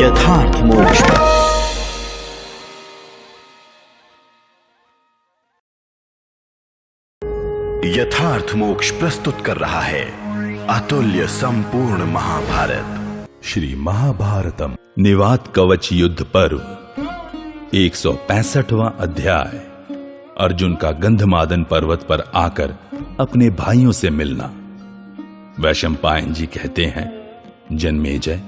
यथार्थ मोक्ष। यथार्थ मोक्ष प्रस्तुत कर रहा है अतुल्य संपूर्ण महाभारत। श्री महाभारतम निवात कवच युद्ध पर्व 165वां अध्याय। अर्जुन का गंधमादन पर्वत पर आकर अपने भाइयों से मिलना। वैशंपायन जी कहते हैं, जन्मेजय,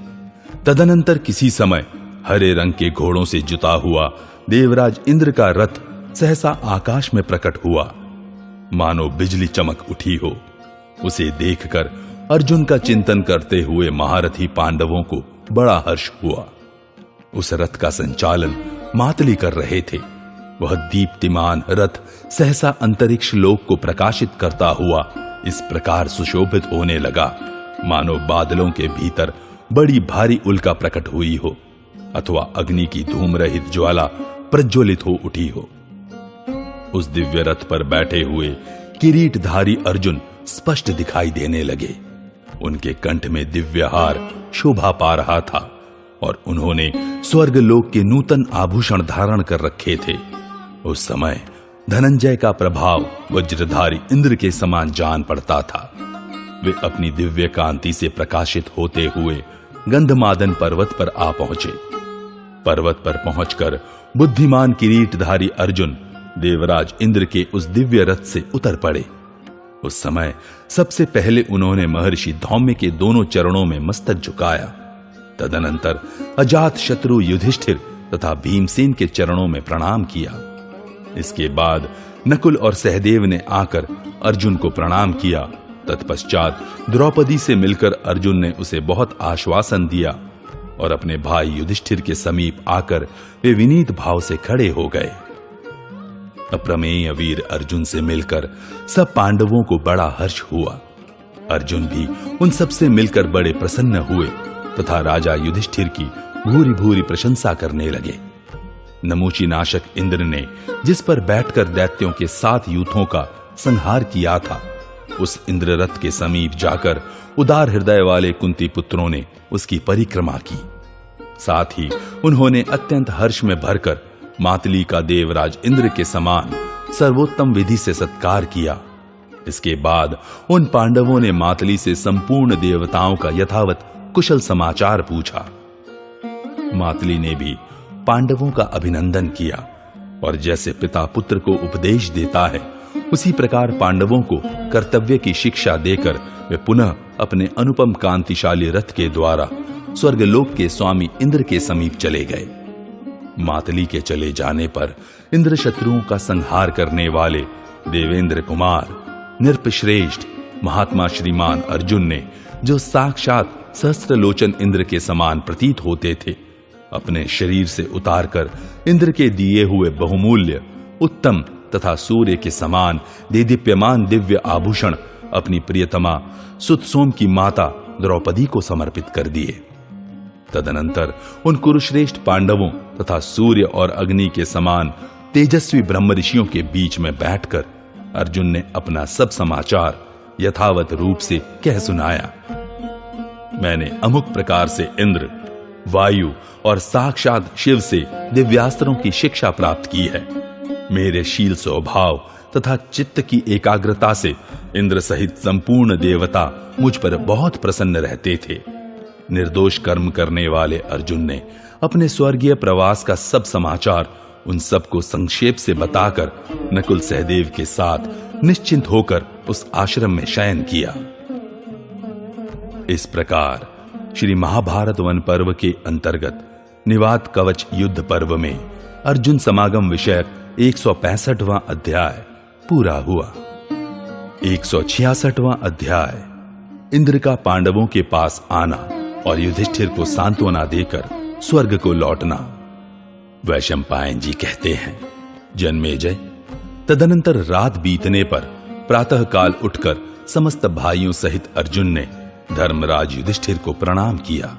तदनंतर किसी समय हरे रंग के घोड़ों से जुता हुआ देवराज इंद्र का रथ सहसा आकाश में प्रकट हुआ, मानो बिजली चमक उठी हो। उसे देखकर अर्जुन का चिंतन करते हुए महारथी पांडवों को बड़ा हर्ष हुआ। उस रथ का संचालन मातली कर रहे थे। वह दीप्तिमान रथ सहसा अंतरिक्ष लोक को प्रकाशित करता हुआ इस प्रकार सुशोभित होने लगा, मानो बादलों के भीतर बड़ी भारी उल्का प्रकट हुई हो अथवा अग्नि की धूम रहित ज्वाला प्रज्वलित हो उठी हो। उस दिव्य रथ पर बैठे हुए किरीटधारी अर्जुन स्पष्ट दिखाई देने लगे। उनके कंठ में दिव्य हार शोभा पा रहा था और उन्होंने स्वर्ग लोक के नूतन आभूषण धारण कर रखे थे। उस समय धनंजय का प्रभाव वज्रधारी इंद्र के समान जान पड़ता था। वे अपनी दिव्य कांति से प्रकाशित होते हुए गंधमादन पर्वत पर आ पहुंचे। पर्वत पर पहुंचकर बुद्धिमान किरीटधारी अर्जुन देवराज इंद्र के उस दिव्य रथ से उतर पड़े। उस समय सबसे पहले उन्होंने महर्षि धौम्य के दोनों चरणों में मस्तक झुकाया। तदनंतर अजात शत्रु युधिष्ठिर तथा भीमसेन के चरणों में प्रणाम किया। इसके बाद नकुल और सहदेव ने आकर अर्जुन को प्रणाम किया। तत्पश्चात द्रौपदी से मिलकर अर्जुन ने उसे बहुत आश्वासन दिया और अपने भाई युधिष्ठिर के समीप आकर वे विनीत भाव से खड़े हो गए। अप्रमेय वीर अर्जुन से मिलकर सब पांडवों को बड़ा हर्ष हुआ। अर्जुन भी उन सब से मिलकर बड़े प्रसन्न हुए तथा राजा युधिष्ठिर की भूरी भूरी प्रशंसा करने लगे। नमूची नाशक इंद्र ने जिस पर बैठकर दैत्यों के 7 यूथों का संहार किया था, उस इंद्ररथ के समीप जाकर उदार हृदय वाले कुंती पुत्रों ने उसकी परिक्रमा की। साथ ही उन्होंने अत्यंत हर्ष में भरकर मातली का देवराज इंद्र के समान सर्वोत्तम विधि से सत्कार किया। इसके बाद उन पांडवों ने मातली से संपूर्ण देवताओं का यथावत कुशल समाचार पूछा। मातली ने भी पांडवों का अभिनंदन किया और जैसे पिता पुत्र को उपदेश देता है, उसी प्रकार पांडवों को कर्तव्य की शिक्षा देकर वे पुनः अपने अनुपम कांतिशाली रथ के द्वारा स्वर्गलोक के स्वामी इंद्र के समीप चले गए। मातली के चले जाने पर इंद्र शत्रुओं का संहार करने वाले देवेंद्र कुमार नृपश्रेष्ठ महात्मा श्रीमान अर्जुन ने, जो साक्षात सहस्त्रलोचन इंद्र के समान प्रतीत होते थे, अपने शरीर से उतारकर इंद्र के दिए हुए बहुमूल्य उत्तम तथा सूर्य के समान देदीप्यमान दिव्य आभूषण अपनी प्रियतमा सुतसोम की माता द्रौपदी को समर्पित कर दिए। तदनंतर उन कुरुश्रेष्ठ पांडवों तथा सूर्य और अग्नि के समान तेजस्वी ब्रह्म ऋषियों के बीच में बैठकर अर्जुन ने अपना सब समाचार यथावत रूप से कह सुनाया। मैंने अमुक प्रकार से इंद्र, वायु और साक्षात शिव से दिव्यास्त्रों की शिक्षा प्राप्त की है। मेरे शील स्वभाव तथा चित्त की एकाग्रता से इंद्र सहित संपूर्ण देवता मुझ पर बहुत प्रसन्न रहते थे। निर्दोष कर्म करने वाले अर्जुन ने अपने स्वर्गीय प्रवास का सब समाचार उन सबको संक्षेप से बताकर नकुल सहदेव के साथ निश्चिंत होकर उस आश्रम में शयन किया। इस प्रकार श्री महाभारत वन पर्व के अंतर्गत निवात कवच युद्ध पर्व में अर्जुन समागम विषयक 165वां अध्याय पूरा हुआ। 166वां अध्याय इंद्र का पांडवों के पास आना और युधिष्ठिर को सांत्वना देकर स्वर्ग को लौटना। वैशंपायन जी कहते हैं, जन्मेजय, तदनंतर रात बीतने पर प्रातः काल उठकर समस्त भाइयों सहित अर्जुन ने धर्मराज युधिष्ठिर को प्रणाम किया।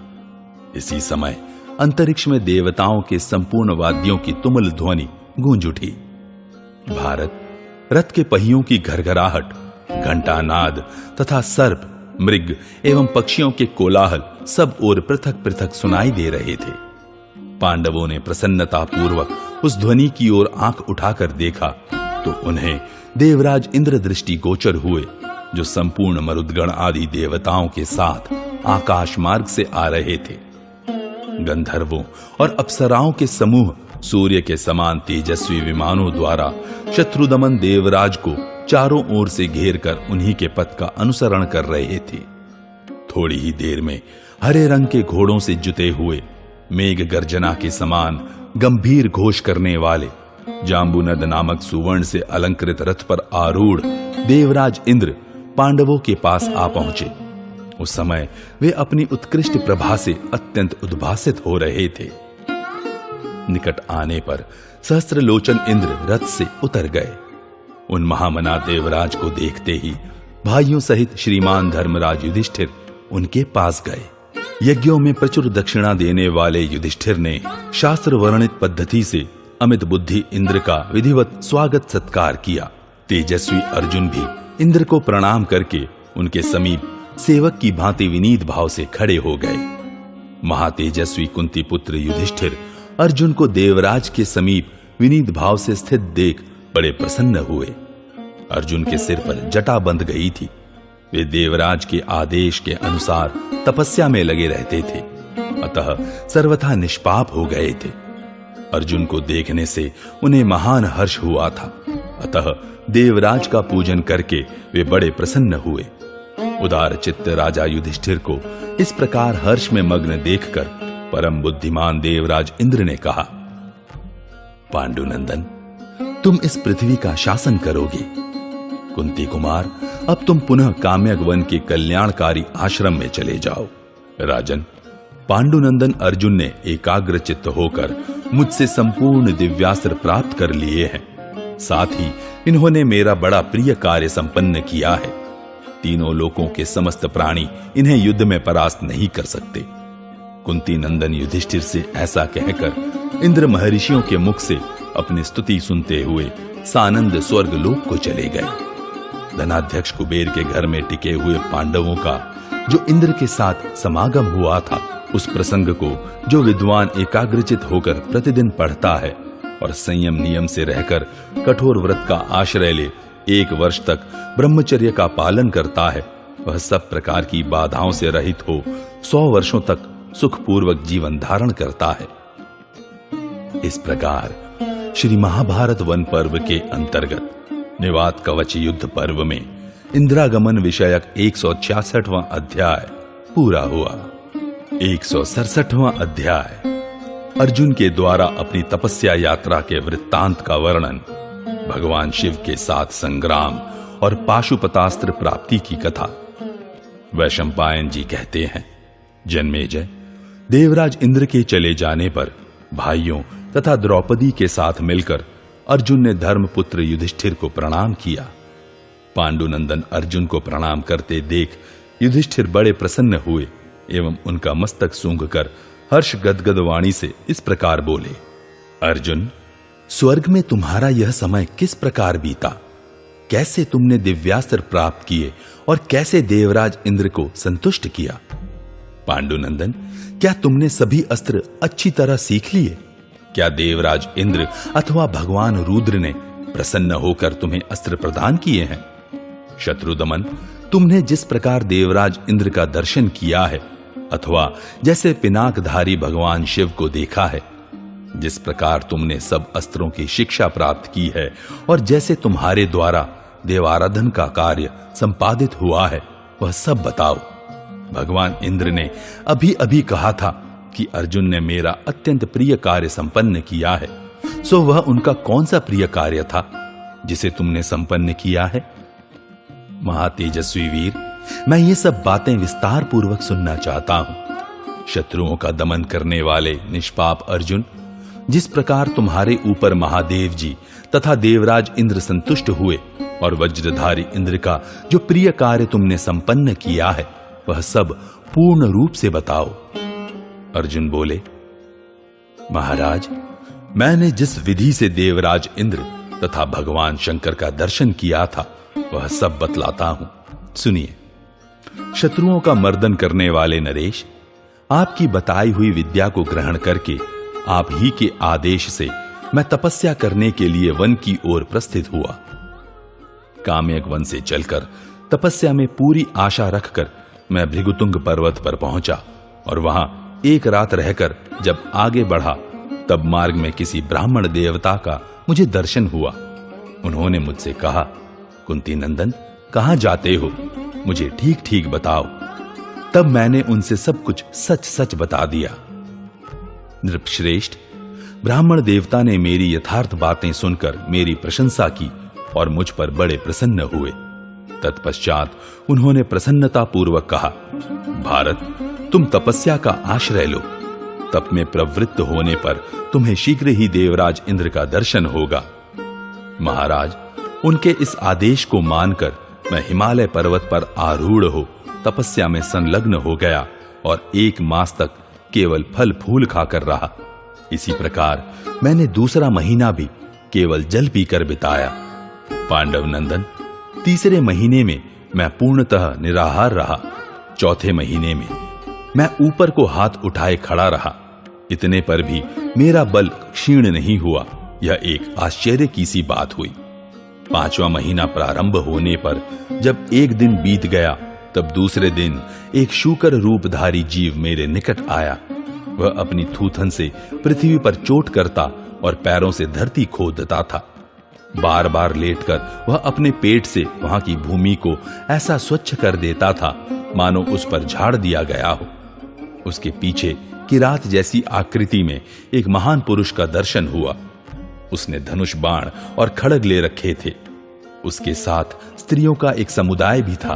इसी समय अंतरिक्ष में देवताओं के संपूर्ण वाद्यों की तुमुल ध्वनि गूंज उठी। भारत रथ के पहियों की घरघराहट, घंटानाद तथा सर्प, मृग एवं पक्षियों के कोलाहल सब ओर पृथक पृथक सुनाई दे रहे थे। पांडवों ने प्रसन्नता पूर्वक उस ध्वनि की ओर आंख उठाकर देखा तो उन्हें देवराज इंद्र दृष्टि गोचर हुए, जो संपूर्ण मरुद्गण आदि देवताओं के साथ आकाश मार्ग से आ रहे थे। गंधर्वों और अप्सराओं के समूह सूर्य के समान तेजस्वी विमानों द्वारा शत्रुदमन देवराज को चारों ओर से घेर कर उन्हीं के पथ का अनुसरण कर रहे थे। थोड़ी ही देर में हरे रंग के घोड़ों से जुते हुए मेघ गर्जना के समान गंभीर घोष करने वाले जाम्बुनद नामक सुवर्ण से अलंकृत रथ पर आरूढ़ देवराज इंद्र पांडवों के पास आ पहुंचे। उस समय वे अपनी उत्कृष्ट प्रभा से अत्यंत उद्भासित हो रहे थे। निकट आने पर सहस्त्रलोचन इंद्र रथ से उतर गए। उन महामना देवराज को देखते ही भाइयों सहित श्रीमान धर्मराज युधिष्ठिर उनके पास गए। यज्ञों में प्रचुर दक्षिणा देने वाले युधिष्ठिर ने शास्त्र वर्णित पद्धति से अमित बुद्धि इंद्र का विधिवत स्वागत सत्कार किया। तेजस्वी अर्जुन भी इंद्र को प्रणाम करके उनके समीप सेवक की भांति विनीत भाव से खड़े हो गए। महातेजस्वी कुंती पुत्र युधिष्ठिर अर्जुन को देवराज के समीप विनीत भाव से स्थित देख बड़े प्रसन्न हुए। अर्जुन के सिर पर जटा बंध गई थी। वे देवराज के आदेश के अनुसार तपस्या में लगे रहते थे, अतः सर्वथा निष्पाप हो गए थे। अर्जुन को देखने से उन्हें महान हर्ष हुआ था, अतः देवराज का पूजन करके वे बड़े प्रसन्न हुए। उदार चित्त राजा युधिष्ठिर को इस प्रकार हर्ष में मग्न देखकर परम बुद्धिमान देवराज इंद्र ने कहा, पांडुनंदन, तुम इस पृथ्वी का शासन करोगे। कुंती कुमार, अब तुम पुनः काम्यक वन के कल्याणकारी आश्रम में चले जाओ। राजन, पांडुनंदन अर्जुन ने एकाग्र चित्त होकर मुझसे संपूर्ण दिव्यास्त्र प्राप्त कर लिए हैं। साथ ही इन्होंने मेरा बड़ा प्रिय कार्य संपन्न किया है। तीनों लोकों के समस्त प्राणी इन्हें युद्ध में परास्त नहीं कर सकते। कुंती नंदन युधिष्ठिर से ऐसा कहकर इंद्र महर्षियों के मुख से अपनी स्तुति सुनते हुए सानंद स्वर्ग लोक को चले गए। धनाध्यक्ष कुबेर के घर में टिके हुए पांडवों का जो इंद्र के साथ समागम हुआ था, उस प्रसंग को जो विद्वान एकाग्रचित होकर प्रतिदिन पढ़ता है और संयम नियम से रहकर कठोर व्रत का आश्रय ले 1 वर्ष तक ब्रह्मचर्य का पालन करता है, वह सब प्रकार की बाधाओं से रहित हो 100 वर्षों तक सुखपूर्वक जीवन धारण करता है। इस प्रकार श्री महाभारत वन पर्व के अंतर्गत निवात कवच युद्ध पर्व में इंद्रागमन विषयक 166वां अध्याय पूरा हुआ। 167वां अध्याय अर्जुन के द्वारा अपनी तपस्या यात्रा के वृत्तांत का वर्णन, भगवान शिव के साथ संग्राम और पाशुपतास्त्र प्राप्ति की कथा। वैशंपायन जी कहते हैं, जन्मेजय, देवराज इंद्र के चले जाने पर भाइयों तथा द्रौपदी के साथ मिलकर अर्जुन ने धर्मपुत्र युधिष्ठिर को प्रणाम किया। पांडुनंदन अर्जुन को प्रणाम करते देख युधिष्ठिर बड़े प्रसन्न हुए एवं उनका मस्तक सूंघकर हर्ष गदगद वाणी से इस प्रकार बोले, अर्जुन, स्वर्ग में तुम्हारा यह समय किस प्रकार बीता? कैसे तुमने दिव्यास्त्र प्राप्त किए और कैसे देवराज इंद्र को संतुष्ट किया? पांडुनंदन, क्या तुमने सभी अस्त्र अच्छी तरह सीख लिए? क्या देवराज इंद्र अथवा भगवान रुद्र ने प्रसन्न होकर तुम्हें अस्त्र प्रदान किए हैं? शत्रुदमन, तुमने जिस प्रकार देवराज इंद्र का दर्शन किया है अथवा जैसे पिनाकधारी भगवान शिव को देखा है, जिस प्रकार तुमने सब अस्त्रों की शिक्षा प्राप्त की है और जैसे तुम्हारे द्वारा देवाराधन का कार्य संपादित हुआ है, वह सब बताओ। भगवान इंद्र ने अभी अभी कहा था कि अर्जुन ने मेरा अत्यंत प्रिय कार्य संपन्न किया है, सो वह उनका कौन सा प्रिय कार्य था जिसे तुमने संपन्न किया है? महातेजस्वी वीर, मैं ये सब बातें विस्तार पूर्वक सुनना चाहता हूं। शत्रुओं का दमन करने वाले निष्पाप अर्जुन, जिस प्रकार तुम्हारे ऊपर महादेव जी तथा देवराज इंद्र संतुष्ट हुए और वज्रधारी इंद्र का जो प्रिय कार्य तुमने संपन्न किया है, वह सब पूर्ण रूप से बताओ। अर्जुन बोले, महाराज, मैंने जिस विधि से देवराज इंद्र तथा भगवान शंकर का दर्शन किया था, वह सब बतलाता हूं, सुनिए। शत्रुओं का मर्दन करने वाले नरेश, आपकी बताई हुई विद्या को ग्रहण करके आप ही के आदेश से मैं तपस्या करने के लिए वन की ओर प्रस्थित हुआ। काम्यक वन से चलकर तपस्या में पूरी आशा रखकर मैं भृगुतुंग पर्वत पर पहुंचा और वहां एक रात रहकर जब आगे बढ़ा तब मार्ग में किसी ब्राह्मण देवता का मुझे दर्शन हुआ। उन्होंने मुझसे कहा, कुंती नंदन, कहां जाते हो? मुझे ठीक ठीक बताओ। तब मैंने उनसे सब कुछ सच सच बता दिया। नृपश्रेष्ठ, ब्राह्मण देवता ने मेरी यथार्थ बातें सुनकर मेरी प्रशंसा की और मुझ पर बड़े प्रसन्न हुए। तत्पश्चात उन्होंने प्रसन्नता पूर्वक कहा, भारत, तुम तपस्या का आश्रय लो। तप में प्रवृत्त होने पर तुम्हें शीघ्र ही देवराज इंद्र का दर्शन होगा। महाराज, उनके इस आदेश को मानकर मैं हिमालय पर्वत पर आरूढ़ हो तपस्या में संलग्न हो गया और 1 मास तक केवल फल फूल खाकर रहा। इसी प्रकार मैंने दूसरा महीना भी केवल जल पीकर बिताया। पांडव नंदन, तीसरे महीने में मैं पूर्णतः निराहार रहा। चौथे महीने में मैं ऊपर को हाथ उठाए खड़ा रहा। इतने पर भी मेरा बल क्षीण नहीं हुआ। यह एक आश्चर्य की सी बात हुई। 5वां महीना प्रारंभ होने पर जब एक दिन बीत गया तब दूसरे दिन एक शूकर रूपधारी जीव मेरे निकट आया। वह अपनी थूथन से पृथ्वी पर चोट करता और पैरों से धरती खोदता था। बार बार लेटकर वह अपने पेट से वहां की भूमि को ऐसा स्वच्छ कर देता था मानो उस पर झाड़ दिया गया हो। उसके पीछे किरात जैसी आकृति में एक महान पुरुष का दर्शन हुआ। उसने धनुष बाण और खड़ग ले रखे थे। उसके साथ स्त्रियों का एक समुदाय भी था।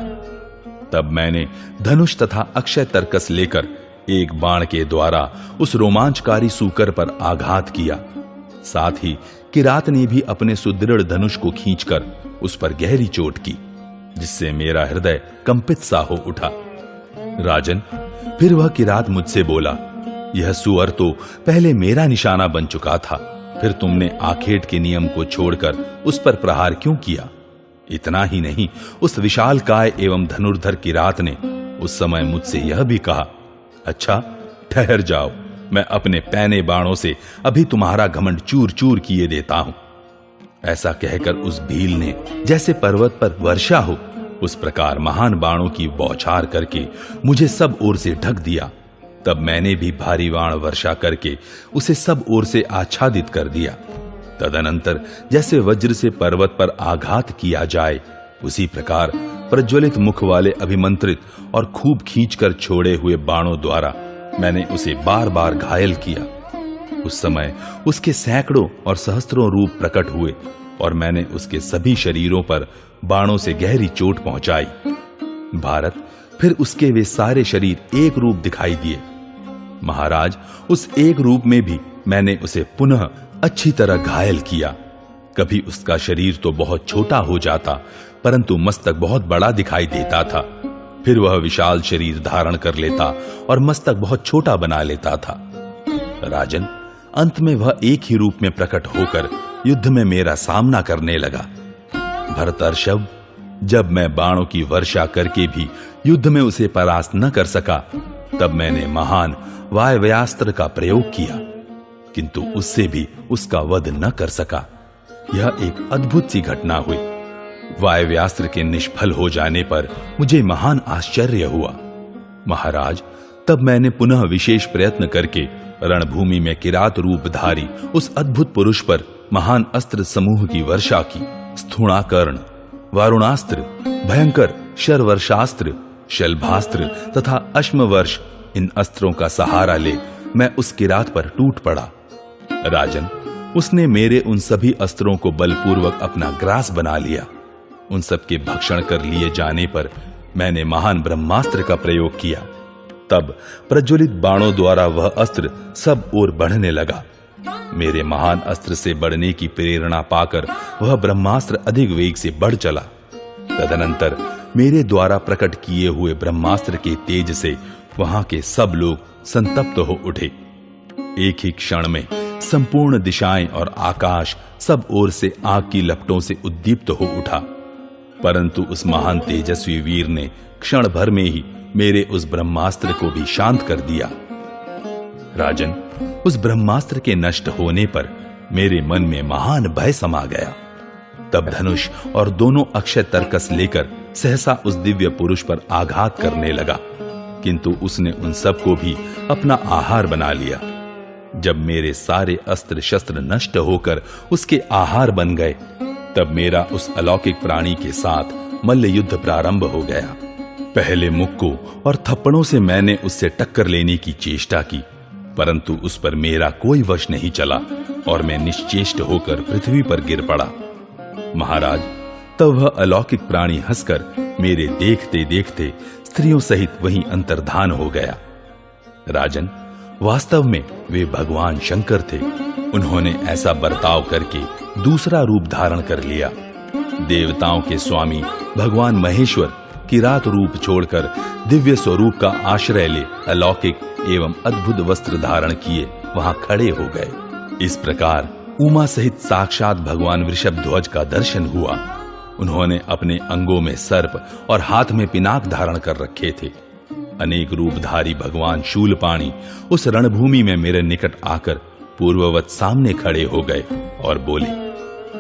तब मैंने धनुष तथा अक्षय तर्कस लेकर एक बाण के द्वारा उस रोमांचकारी सूकर पर आघात किया। साथ ही किरात ने भी अपने सुदृढ़ धनुष को खींचकर उस पर गहरी चोट की, जिससे मेरा हृदय कंपित सा हो उठा। राजन, फिर वह किरात मुझसे बोला, यह सुअर तो पहले मेरा निशाना बन चुका था, फिर तुमने आखेट के नियम को छोड़कर उस पर प्रहार क्यों किया? इतना ही नहीं, उस विशालकाय एवं धनुर्धर किरात ने उस समय मुझसे यह भी कहा, अच्छा ठहर जाओ, मैं अपने पैने बाणों से अभी तुम्हारा घमंड चूर चूर किए देता हूं। ऐसा कहकर उस भील ने जैसे पर्वत पर वर्षा हो उस प्रकार महान बाणों की बौछार करके मुझे सब ओर से ढक दिया। तब मैंने भी भारी बाण वर्षा करके उसे सब ओर से आच्छादित कर दिया। तदनंतर जैसे वज्र से पर्वत पर आघात किया जाए उसी प्रकार प्रज्वलित मुख वाले अभिमंत्रित और खूब खींचकर छोड़े हुए बाणों द्वारा मैंने उसे बार बार घायल किया। उस समय उसके सैकड़ों और सहस्त्रों रूप प्रकट हुए और मैंने उसके सभी शरीरों पर बाणों से गहरी चोट पहुंचाई। भारत, फिर उसके वे सारे शरीर एक रूप दिखाई दिए। महाराज, उस एक रूप में भी मैंने उसे पुनः अच्छी तरह घायल किया। कभी उसका शरीर तो बहुत छोटा हो जाता, परंतु मस्तक बहुत बड़ा दिखाई देता था। फिर वह विशाल शरीर धारण कर लेता और मस्तक बहुत छोटा बना लेता था। राजन, अंत में वह एक ही रूप में प्रकट होकर युद्ध में मेरा सामना करने लगा। भरतर्षभ, जब मैं बाणों की वर्षा करके भी युद्ध में उसे परास्त न कर सका, तब मैंने महान वायव्यास्त्र का प्रयोग किया, किंतु उससे भी उसका वध न कर सका। यह एक अद्भुत सी घटना हुई। वायव्यास्त्र के निष्फल हो जाने पर मुझे महान आश्चर्य हुआ। महाराज, तब मैंने पुनः विशेष प्रयत्न करके रणभूमि में किरात रूपधारी उस अद्भुत पुरुष पर महान अस्त्र समूह की वर्षा की। स्थूणाकर्ण, वारुणास्त्र, भयंकर शरवर्षास्त्र, शलभास्त्र तथा अश्मवर्ष, इन अस्त्रों का सहारा ले मैं उस किरात पर टूट पड़ा। राजन, उसने मेरे उन सभी अस्त्रों को बलपूर्वक अपना ग्रास बना लिया। उन सब के भक्षण कर लिए जाने पर मैंने महान ब्रह्मास्त्र का प्रयोग किया। तब प्रज्वलित बाणों द्वारा वह अस्त्र सब ओर बढ़ने लगा। मेरे महान अस्त्र से बढ़ने की प्रेरणा पाकर वह ब्रह्मास्त्र अधिक वेग से बढ़ चला। तदनंतर मेरे द्वारा प्रकट किए हुए ब्रह्मास्त्र के तेज से वहां के सब लोग संतप्त हो उठे। एक ही क्षण में संपूर्ण दिशाएं और आकाश सब ओर से आग की लपटों से उद्दीप्त हो उठा। परंतु उस महान तेजस्वी वीर ने क्षण भर में ही मेरे उस ब्रह्मास्त्र को भी शांत कर दिया। राजन, उस ब्रह्मास्त्र के नष्ट होने पर मेरे मन में महान भय समा गया। तब धनुष और दोनों अक्षय तरकस लेकर सहसा उस दिव्य पुरुष पर आघात करने लगा, किंतु उसने उन सबको भी अपना आहार बना लिया। जब मेरे सारे अस्त्र शस्त्र नष्ट होकर उसके आहार बन गए, तब मेरा उस अलौकिक प्राणी के साथ मल्ल युद्ध प्रारंभ हो गया। पहले मुक्कों और थप्पड़ों से मैंने उससे टक्कर लेने की चेष्टा की, परंतु उस पर मेरा कोई वश नहीं चला और मैं निश्चेष्ट होकर पृथ्वी पर गिर पड़ा। महाराज, तब वह अलौकिक प्राणी हंसकर मेरे देखते देखते स्त्रियों सहित वहीं अंतर्धान हो गया। राजन, वास्तव में वे भगवान शंकर थे। उन्होंने ऐसा बर्ताव करके दूसरा रूप धारण कर लिया। देवताओं के स्वामी भगवान महेश्वर किरात रूप छोड़कर दिव्य स्वरूप का आश्रय ले अलौकिक एवं अद्भुत वस्त्र धारण किए वहां खड़े हो गए। इस प्रकार उमा सहित साक्षात भगवान वृषभध्वज का दर्शन हुआ। उन्होंने अपने अंगों में सर्प और हाथ में पिनाक धारण कर रखे थे। अनेक रूपधारी भगवान शूलपाणी उस रणभूमि में मेरे निकट आकर पूर्ववत सामने खड़े हो गए और बोले,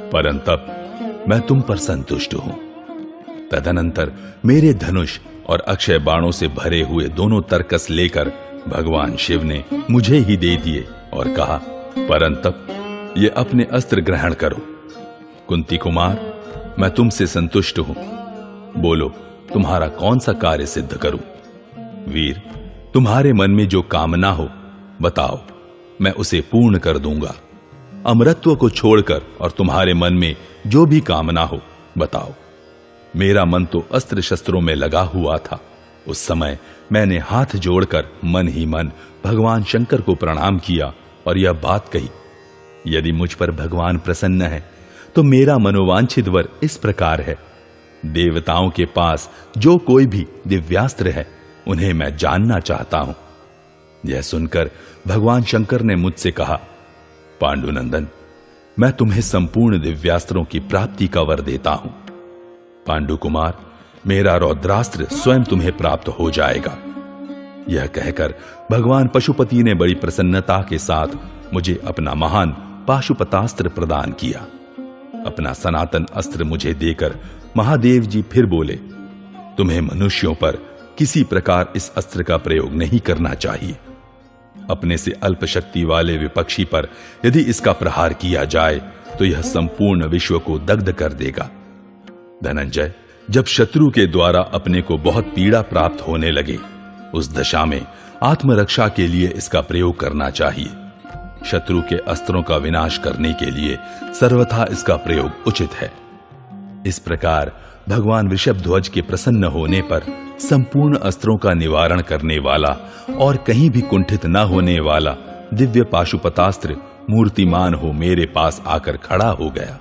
परंतप मैं तुम पर संतुष्ट हूं। तदनंतर मेरे धनुष और अक्षय बाणों से भरे हुए दोनों तरकस लेकर भगवान शिव ने मुझे ही दे दिए और कहा, परंतप ये अपने अस्त्र ग्रहण करो। कुंती कुमार, मैं तुमसे संतुष्ट हूं। बोलो, तुम्हारा कौन सा कार्य सिद्ध करूं? वीर, तुम्हारे मन में जो कामना हो बताओ, मैं उसे पूर्ण कर दूंगा। अमरत्व को छोड़कर और तुम्हारे मन में जो भी कामना हो बताओ। मेरा मन तो अस्त्र शस्त्रों में लगा हुआ था। उस समय मैंने हाथ जोड़कर मन ही मन भगवान शंकर को प्रणाम किया और यह बात कही, यदि मुझ पर भगवान प्रसन्न है तो मेरा मनोवांछित वर इस प्रकार है। देवताओं के पास जो कोई भी दिव्यास्त्र है उन्हें मैं जानना चाहता हूं। यह सुनकर भगवान शंकर ने मुझसे कहा, पांडुनंदन, मैं तुम्हें संपूर्ण दिव्यास्त्रों की प्राप्ति का वर देता हूं। पांडु कुमार, मेरा रौद्रास्त्र स्वयं तुम्हें प्राप्त हो जाएगा। यह कहकर भगवान पशुपति ने बड़ी प्रसन्नता के साथ मुझे अपना महान पाशुपतास्त्र प्रदान किया। अपना सनातन अस्त्र मुझे देकर महादेव जी फिर बोले, तुम्हें मनुष्यों पर किसी प्रकार इस अस्त्र का प्रयोग नहीं करना चाहिए। अपने से अल्प शक्ति वाले विपक्षी पर यदि इसका प्रहार किया जाए तो यह संपूर्ण विश्व को दग्ध कर देगा। धनंजय, जब शत्रु के द्वारा अपने को बहुत पीड़ा प्राप्त होने लगे, उस दशा में आत्मरक्षा के लिए इसका प्रयोग करना चाहिए। शत्रु के अस्त्रों का विनाश करने के लिए सर्वथा इसका प्रयोग उचित है। इस प्रकार भगवान वृषभध्वज के प्रसन्न होने पर संपूर्ण अस्त्रों का निवारण करने वाला और कहीं भी कुंठित न होने वाला दिव्य पाशुपतास्त्र मूर्तिमान हो मेरे पास आकर खड़ा हो गया।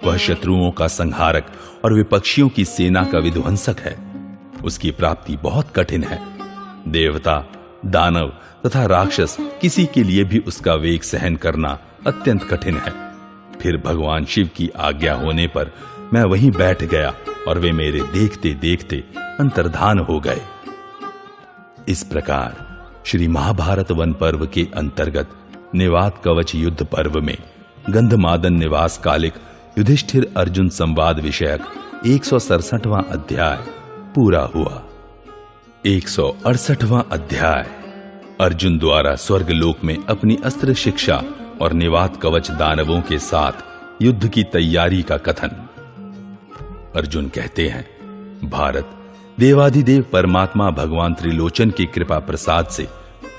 वह शत्रुओं का संहारक और विपक्षियों की सेना का विध्वंसक है। उसकी प्राप्ति बहुत कठिन है। देवता, दानव तथा राक्षस किसी के लिए भी उसका वेग सहन करना अत्यंत कठिन है। फिर भगवान शिव की आज्ञा होने पर मैं वहीं बैठ गया और वे मेरे देखते देखते अंतर्धान हो गए। इस प्रकार श्री महाभारत वन पर्व के अंतर्गत निवात कवच युद्ध पर्व में गंधमादन निवास कालिक युधिष्ठिर अर्जुन संवाद विषयक 167वां अध्याय पूरा हुआ। 168वां अध्याय अर्जुन द्वारा स्वर्गलोक में अपनी अस्त्र शिक्षा और निवात कवच दानवों के साथ युद्ध की तैयारी का कथन। अर्जुन कहते हैं, भारत, देवाधिदेव परमात्मा भगवान त्रिलोचन की कृपा प्रसाद से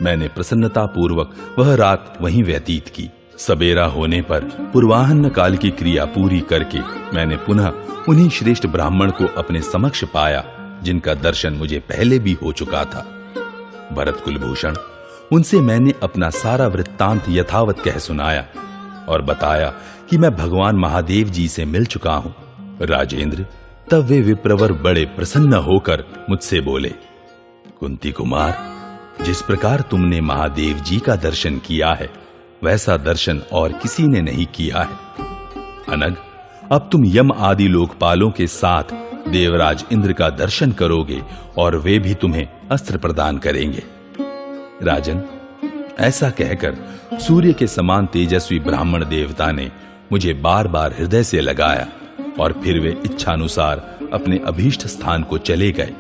मैंने प्रसन्नता पूर्वक वह रात वहीं व्यतीत की। सबेरा होने पर पूर्वाह्न काल की क्रिया पूरी करके मैंने पुनः उन्हीं श्रेष्ठ ब्राह्मण को अपने समक्ष पाया जिनका दर्शन मुझे पहले भी हो चुका था। भरत कुलभूषण, उनसे मैंने अपना सारा वृत्तांत यथावत कह सुनाया और बताया कि मैं भगवान महादेव जी से मिल चुका हूं। राजेंद्र, तब वे विप्रवर बड़े प्रसन्न होकर मुझसे बोले, कुंती कुमार, जिस प्रकार तुमने महादेव जी का दर्शन किया है वैसा दर्शन और किसी ने नहीं किया है। अनग, अब तुम यम आदि लोकपालों के साथ देवराज इंद्र का दर्शन करोगे और वे भी तुम्हें अस्त्र प्रदान करेंगे। राजन, ऐसा कहकर सूर्य के समान तेजस्वी ब्राह्मण देवता ने मुझे बार बार हृदय से लगाया और फिर वे इच्छानुसार अपने अभीष्ट स्थान को चले गए।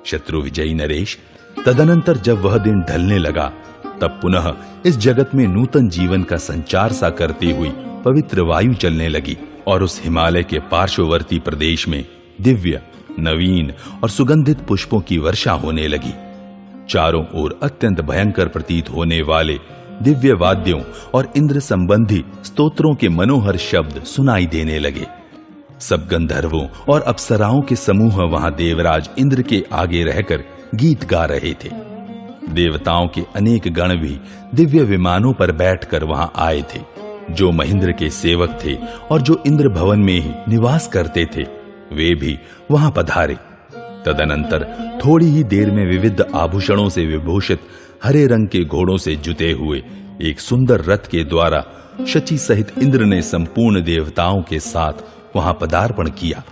शत्रु विजयी नरेश, तदनंतर जब वह दिन ढलने लगा, तब पुनः इस जगत में नूतन जीवन का संचार सा करती हुई पवित्र वायु चलने लगी और उस हिमालय के पार्श्ववर्ती प्रदेश में दिव्य, नवीन और सुगंधित पुष्पों की वर्षा होने लगी। चारों ओर अत्यंत भयंकर प्रतीत होने वाले दिव्य वाद्यों और इंद्र संबंधी स्तोत्रों के मनोहर शब्द सुनाई देने लगे। सब गंधर्वों और अप्सराओं के समूह वहां देवराज इंद्र के आगे रहकर गीत गा रहे थे। देवताओं के अनेक गण भी दिव्य विमानों पर बैठकर वहां आए थे। जो महेंद्र के सेवक थे और जो इंद्र भवन में ही निवास करते थे, वे भी वहां पधारे। तदनंतर थोड़ी ही देर में विविध आभूषणों से विभूषित हरे रंग के घोड़ों से जुते हुए एक सुंदर रथ के द्वारा शची सहित इंद्र ने संपूर्ण देवताओं के साथ वहां पदार्पण किया।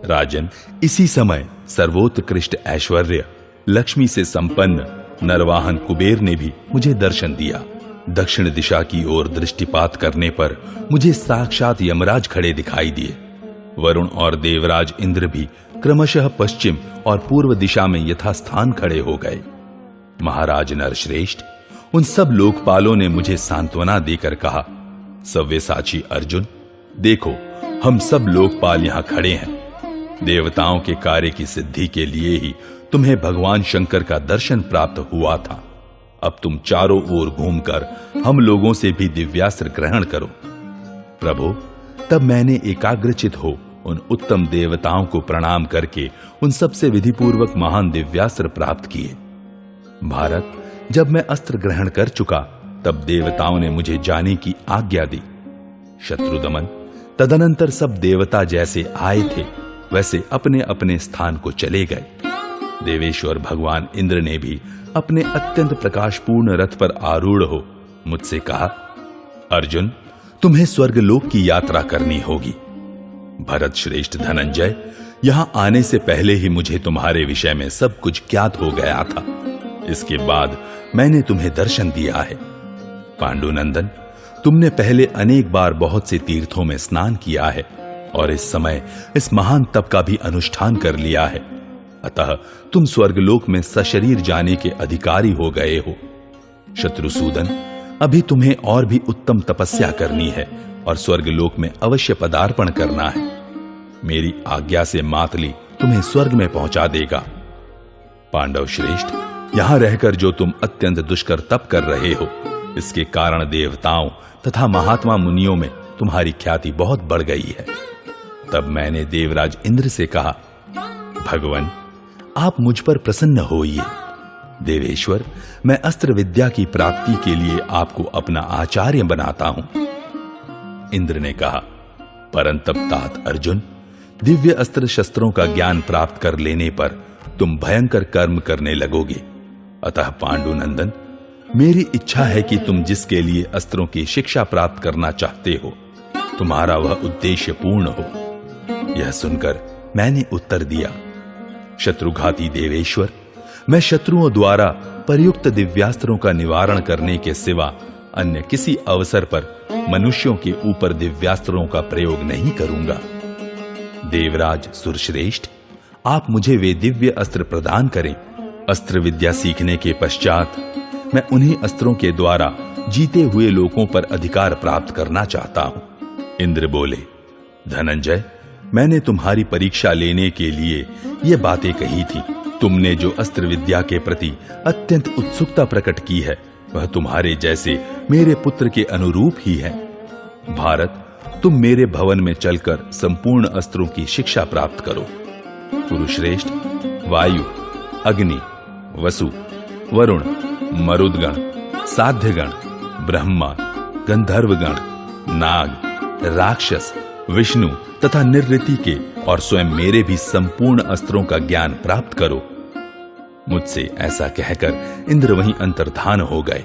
राजन, इसी समय सर्वोत्कृष्ट ऐश्वर्य, लक्ष्मी से संपन्न नरवाहन कुबेर ने भी मुझे दर्शन दिया। दक्षिण दिशा की ओर दृष्टिपात करने पर मुझे साक्षात यमराज खड़े दिखाई दिए। वरुण और देवराज इंद्र भी क्रमशः पश्चिम और पूर्व दिशा में यथास्थान खड़े हो गए। महाराज नरश्रेष्ठ, उन सब लोकपालों ने मुझे सांत्वना देकर कहा, सव्यसाची अर्जुन, देखो हम सब लोकपाल यहां खड़े हैं। देवताओं के कार्य की सिद्धि के लिए ही तुम्हें भगवान शंकर का दर्शन प्राप्त हुआ था। अब तुम चारों ओर घूमकर हम लोगों से भी दिव्यास्त्र ग्रहण करो। प्रभु, तब मैंने एकाग्रचित हो उन उत्तम देवताओं को प्रणाम करके उन सबसे विधिपूर्वक महान दिव्यास्त्र प्राप्त किए। भारत, जब मैं अस्त्र ग्रहण कर चुका, तब देवताओं ने मुझे जाने की आज्ञा दी। शत्रुदमन, तदनंतर सब देवता जैसे आए थे वैसे अपने अपने स्थान को चले गए। देवेश्वर भगवान इंद्र ने भी अपने अत्यंत प्रकाशपूर्ण रथ पर आरूढ़ हो मुझसे कहा, अर्जुन, तुम्हें स्वर्गलोक की यात्रा करनी होगी। भरत श्रेष्ठ धनंजय, यहां आने से पहले ही मुझे तुम्हारे विषय में सब कुछ ज्ञात हो गया था। इसके बाद मैंने तुम्हें दर्शन दिया है। पांडुनंदन, तुमने पहले अनेक बार बहुत से तीर्थों में स्नान किया है और इस समय इस महान तप का भी अनुष्ठान कर लिया है। अतः तुम स्वर्गलोक में सशरीर जाने के अधिकारी हो गए हो। शत्रुसूदन, अभी तुम्हें और भी उत्तम तपस्या करनी है और स्वर्गलोक में अवश्य पदार्पण करना है। मेरी आज्ञा से मातली तुम्हें स्वर्ग में पहुंचा देगा। पांडव श्रेष्ठ, यहां रहकर जो तुम अत्यंत दुष्कर तप कर रहे हो, इसके कारण देवताओं तथा महात्मा मुनियों में तुम्हारी ख्याति बहुत बढ़ गई है। तब मैंने देवराज इंद्र से कहा, भगवान, आप मुझ पर प्रसन्न होइए। देवेश्वर, मैं अस्त्र विद्या की प्राप्ति के लिए आपको अपना आचार्य बनाता हूं। इंद्र ने कहा, परंतप तात अर्जुन, दिव्य अस्त्र शस्त्रों का ज्ञान प्राप्त कर लेने पर तुम भयंकर कर्म करने लगोगे। अतः पांडुनंदन, मेरी इच्छा है कि तुम जिसके लिए अस्त्रों की शिक्षा प्राप्त करना चाहते हो, तुम्हारा वह उद्देश्य पूर्ण हो। यह सुनकर मैंने उत्तर दिया, शत्रुघाती देवेश्वर, मैं शत्रुओं द्वारा प्रयुक्त दिव्यास्त्रों का निवारण करने के सिवा अन्य किसी अवसर पर मनुष्यों के ऊपर दिव्यास्त्रों का प्रयोग नहीं करूंगा। देवराज सुरश्रेष्ठ, आप मुझे वे दिव्य अस्त्र प्रदान करें। अस्त्र विद्या सीखने के पश्चात मैं उन्हीं अस्त्रों के द्वारा जीते हुए लोगों पर अधिकार प्राप्त करना चाहता हूं। इंद्र बोले, धनंजय, मैंने तुम्हारी परीक्षा लेने के लिए ये बातें कही थी। तुमने जो अस्त्र विद्या के प्रति अत्यंत उत्सुकता प्रकट की है, वह तुम्हारे जैसे मेरे पुत्र के अनुरूप ही है। भारत, तुम मेरे भवन में चलकर संपूर्ण अस्त्रों की शिक्षा प्राप्त करो। पुरुश्रेष्ठ, वायु, अग्नि, वसु, वरुण, मरुदगण, साध्यगण, ब्रह्मा, गंधर्वगण, नाग, राक्षस, विष्णु तथा निर्ऋति के और स्वयं मेरे भी संपूर्ण अस्त्रों का ज्ञान प्राप्त करो। मुझसे ऐसा कहकर इंद्र वहीं अंतर्धान हो गए।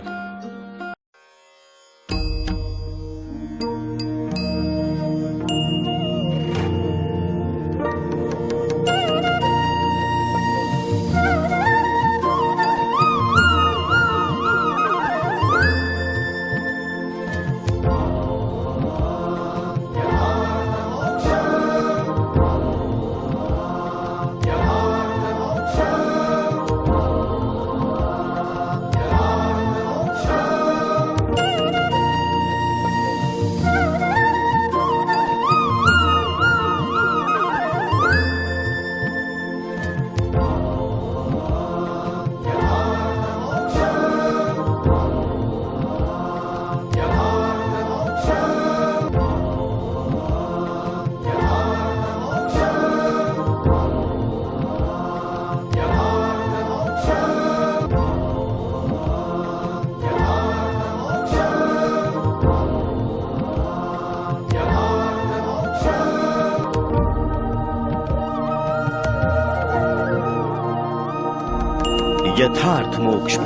यथार्थ मोक्ष